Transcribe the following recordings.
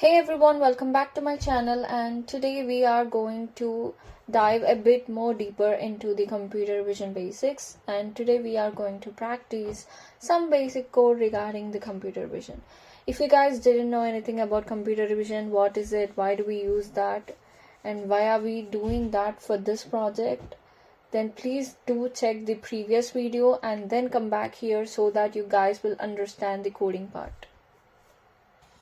Hey everyone, welcome back to my channel, and today we are going to dive a bit more deeper into the computer vision basics, and today we are going to practice some basic code regarding the computer vision. If you guys didn't know anything about computer vision, what is it, why do we use that, and why are we doing that for this project, then please do check the previous video and then come back here so that you guys will understand the coding part.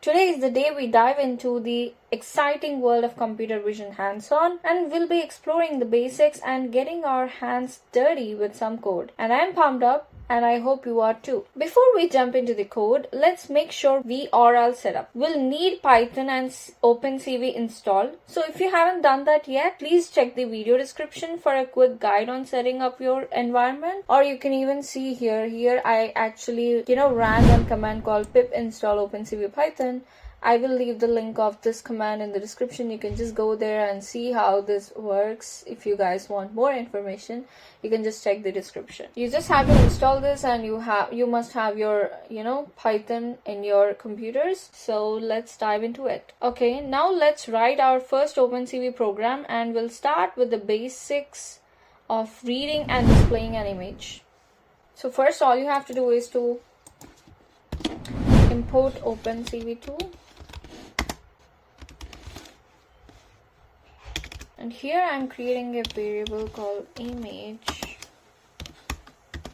Today is the day we dive into the exciting world of computer vision hands-on, and we'll be exploring the basics and getting our hands dirty with some code. And I'm pumped up, and I hope you are too. Before we jump into the code, let's make sure we are all set up. We'll need Python and OpenCV installed. So if you haven't done that yet, please check the video description for a quick guide on setting up your environment. Or you can even see here I actually ran one command called pip install OpenCV Python. I will leave the link of this command in the description. You can just go there and see how this works. If you guys want more information, you can just check the description. You just have to install this, and you must have your Python in your computers. So let's dive into it. Okay, now let's write our first OpenCV program, and we'll start with the basics of reading and displaying an image. So first, all you have to do is to import OpenCV2. And here I'm creating a variable called image.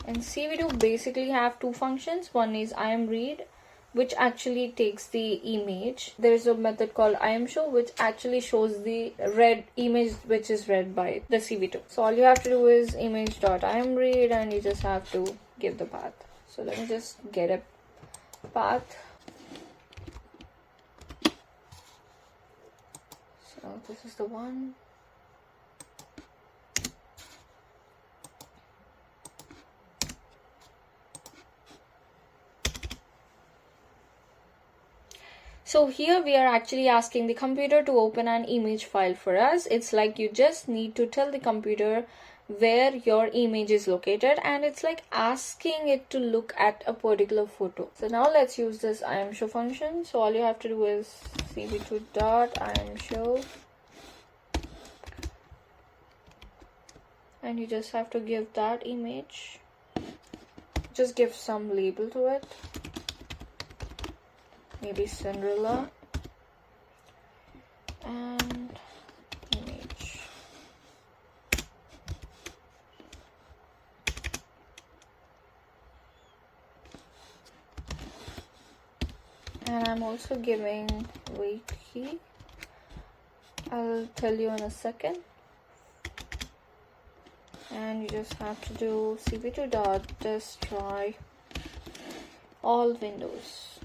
And CV2 basically have two functions. One is imRead, which actually takes the image. There's a method called imShow, which actually shows the read image which is read by the CV2. So all you have to do is image.imRead, and you just have to give the path. So let me just get a path. So this is the one. So here we are actually asking the computer to open an image file for us. It's like you just need to tell the computer where your image is located, and it's like asking it to look at a particular photo. So now let's use this imShow function. So all you have to do is cv2.imShow, and you just have to give that image, just give some label to it. Maybe Cinderella and image. And I'm also giving wait key. I'll tell you in a second. And you just have to do cv2.destroy all windows.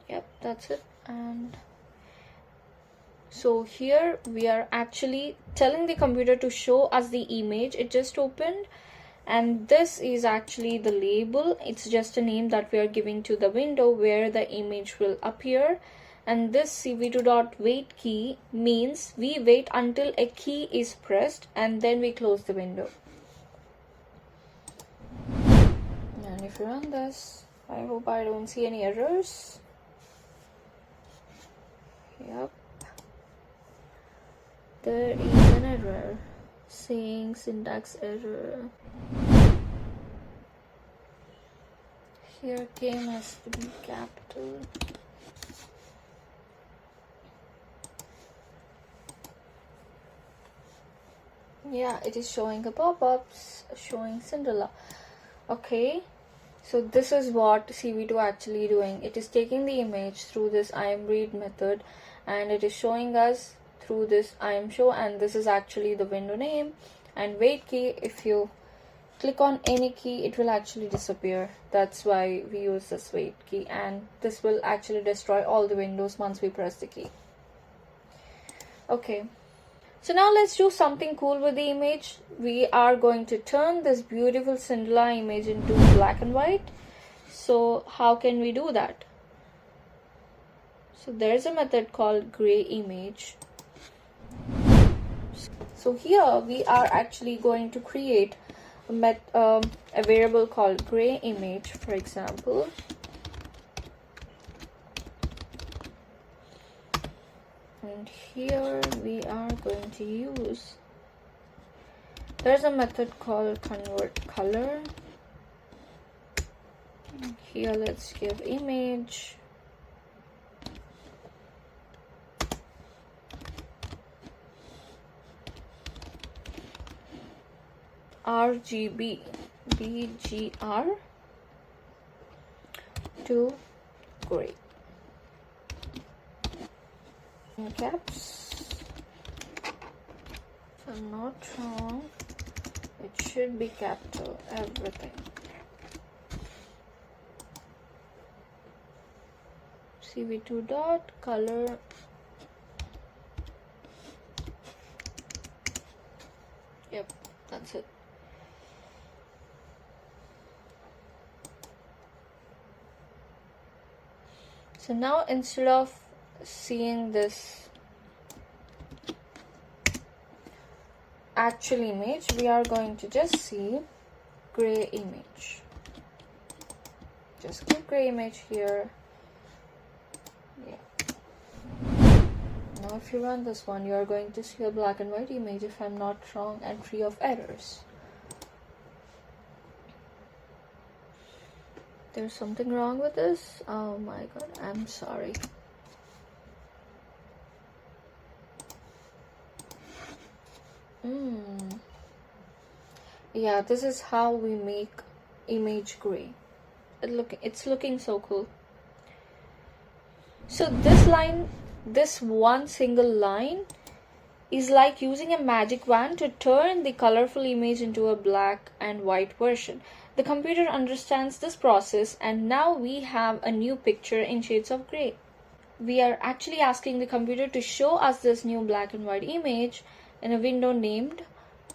Yep, that's it. And so here we are actually telling the computer to show us the image it just opened, and this is actually the label. It's just a name that we are giving to the window where the image will appear. And this cv2.wait key means we wait until a key is pressed and then we close the window. And if you run this, I hope I don't see any errors. Yep, there is an error saying syntax error. Here K has to be capital. Yeah, it is showing a pop-ups showing Cinderella. Okay, so this is what CV2 actually doing. It is taking the image through this imRead method, and it is showing us through this imShow, and this is actually the window name. And wait key, if you click on any key, it will actually disappear. That's why we use this wait key, and this will actually destroy all the windows once we press the key. Okay, so now let's do something cool with the image. We are going to turn this beautiful Cinderella image into black and white. So how can we do that? So there's a method called gray image, So here we are actually going to create a variable called gray image, for example. And here we are going to use, there's a method called convert color. And here let's give image RGB BGR to gray. In caps, if I'm not wrong, it should be capital everything. CV2 dot color yep, that's it. So now instead of seeing this actual image, we are going to just see gray image. Just keep gray image here. Yeah. Now if you run this one, you are going to see a black and white image, if I'm not wrong, and free of errors. There's something wrong with this. Oh my god, I'm sorry. Yeah, this is how we make image gray. It's looking so cool. So this line, this one single line is like using a magic wand to turn the colorful image into a black and white version. The computer understands this process, and now we have a new picture in shades of gray. We are actually asking the computer to show us this new black and white image in a window named,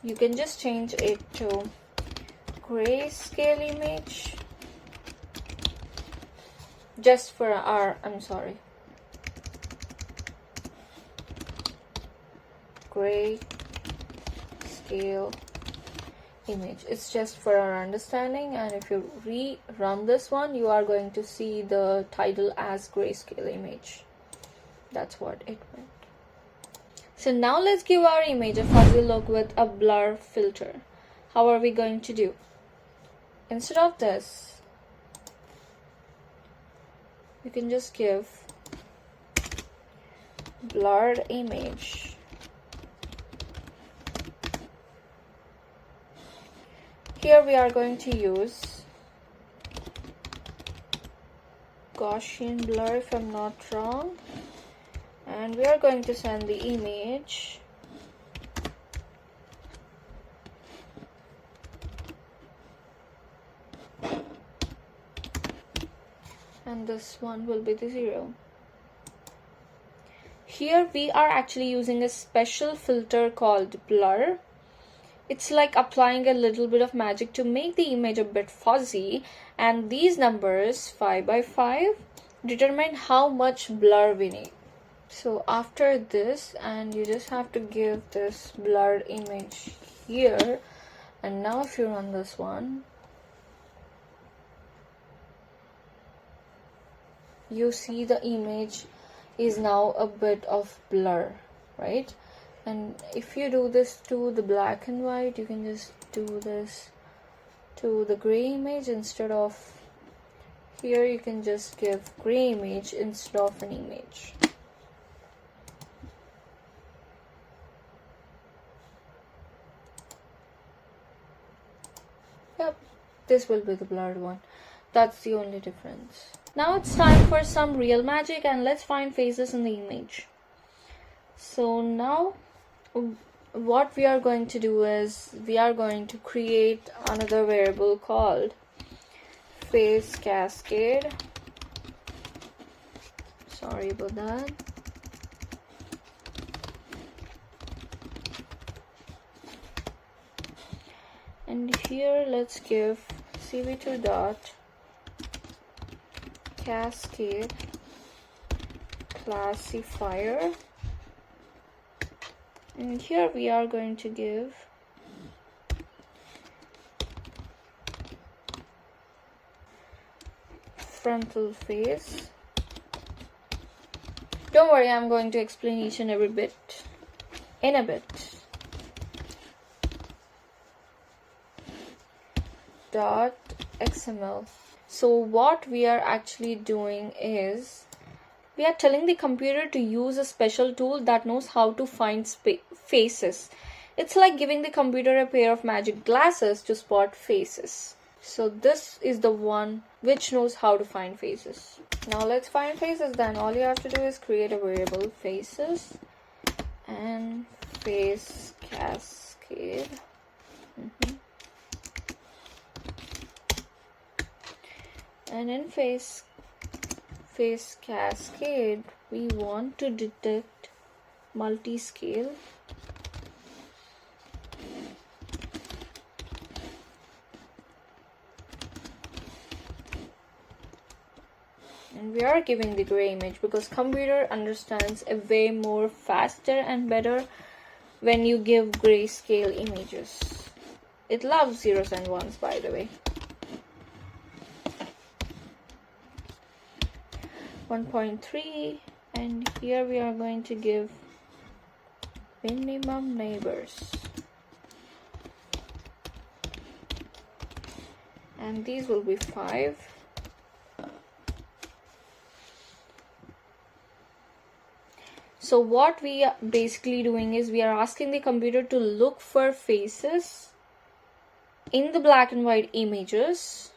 you can just change it to grayscale image, just for our, grayscale image. It's just for our understanding, and if you rerun this one, you are going to see the title as grayscale image. That's what it meant. So now let's give our image a fuzzy look with a blur filter. How are we going to do? Instead of this, you can just give blurred image. Here we are going to use Gaussian blur, if I'm not wrong, and we are going to send the image and this one will be the 0. Here we are actually using a special filter called blur. It's like applying a little bit of magic to make the image a bit fuzzy, and these numbers 5 by 5 determine how much blur we need. So after this, and you just have to give this blurred image here, and now if you run this one, you see the image is now a bit of blur, right? And if you do this to the black and white, you can just do this to the gray image instead of here. You can just give gray image instead of an image. Yep, this will be the blurred one. That's the only difference. Now it's time for some real magic, and let's find faces in the image. So now what we are going to do is we are going to create another variable called face cascade. Sorry about that. And here let's give cv2 dot cascade classifier And here we are going to give frontal face. Don't worry, I'm going to explain each and every bit in a bit. .xml. So what we are actually doing is we are telling the computer to use a special tool that knows how to find faces. It's like giving the computer a pair of magic glasses to spot faces. So this is the one which knows how to find faces. Now let's find faces then. All you have to do is create a variable faces and face cascade. And in face cascade, we want to detect multi-scale. And we are giving the gray image because computer understands a way more faster and better when you give grayscale images. It loves zeros and ones, by the way. 1.3, and here we are going to give minimum neighbors, and these will be 5. So what we are basically doing is we are asking the computer to look for faces in the black and white images,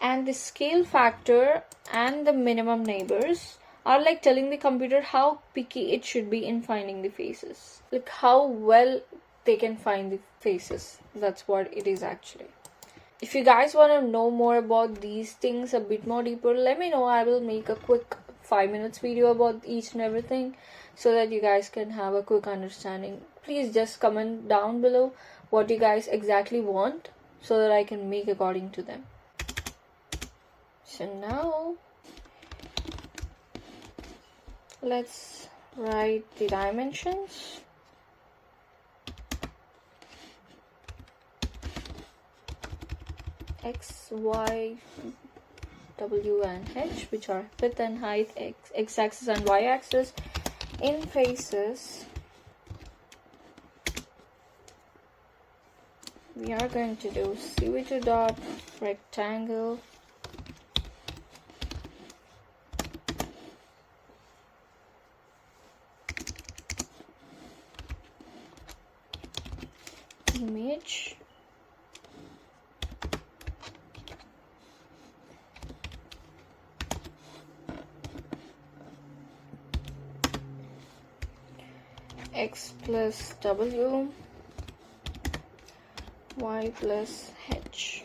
and the scale factor and the minimum neighbors are like telling the computer how picky it should be in finding the faces, like how well they can find the faces. That's what it is actually. If you guys want to know more about these things a bit more deeper, let me know. I will make a quick 5 minutes video about each and everything so that you guys can have a quick understanding. Please just comment down below what you guys exactly want so that I can make according to them. So now let's write the dimensions. X, Y, W and H, which are width and height, x-axis and y-axis. In faces, we are going to do cv2 dot rectangle image x plus w, y plus h.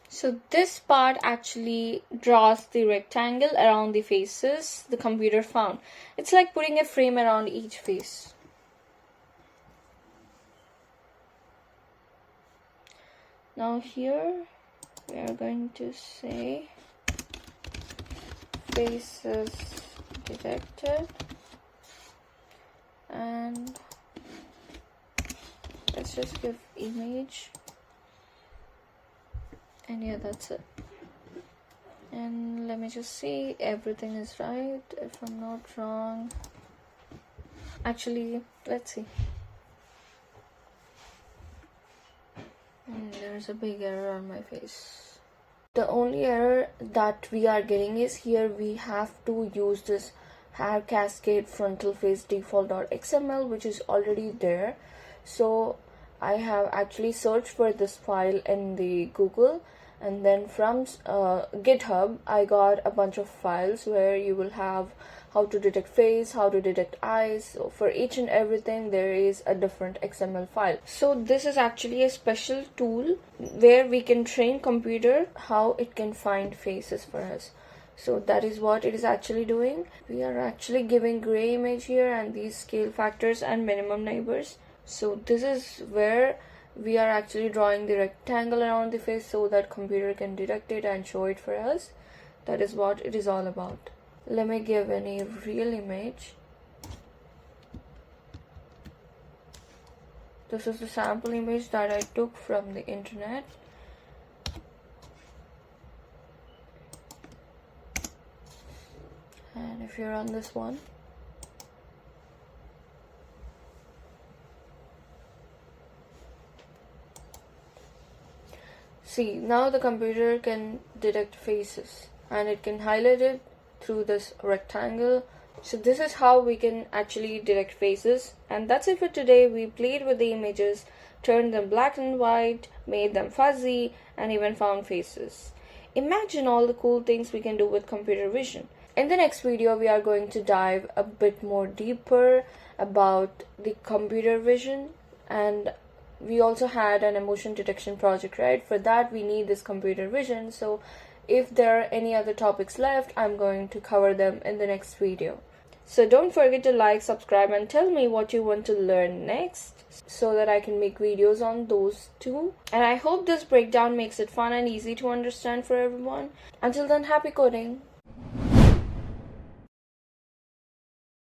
So this part actually draws the rectangle around the faces the computer found. It's like putting a frame around each face. Now here we are going to say faces detected, and let's just give image, and yeah, that's it. And let me just see everything is right, if I'm not wrong. Actually, let's see. And there's a big error on my face. The only error that we are getting is here we have to use this hair cascade frontal face default.xml, which is already there. So I have actually searched for this file in the Google, and then from GitHub I got a bunch of files where you will have how to detect face, how to detect eyes. So for each and everything there is a different XML file. So this is actually a special tool where we can train computer how it can find faces for us. So that is what it is actually doing. We are actually giving gray image here and these scale factors and minimum neighbors. So this is where we are actually drawing the rectangle around the face so that computer can detect it and show it for us. That is what it is all about. Let me give any real image. This is the sample image that I took from the internet. And if you're on this one, see, now the computer can detect faces and it can highlight it through this rectangle. So this is how we can actually detect faces. And that's it for today. We played with the images, turned them black and white, made them fuzzy, and even found faces. Imagine all the cool things we can do with computer vision. In the next video, we are going to dive a bit more deeper about the computer vision, and we also had an emotion detection project, right? For that, we need this computer vision. So if there are any other topics left, I'm going to cover them in the next video. So don't forget to like, subscribe, and tell me what you want to learn next so that I can make videos on those too. And I hope this breakdown makes it fun and easy to understand for everyone. Until then, happy coding!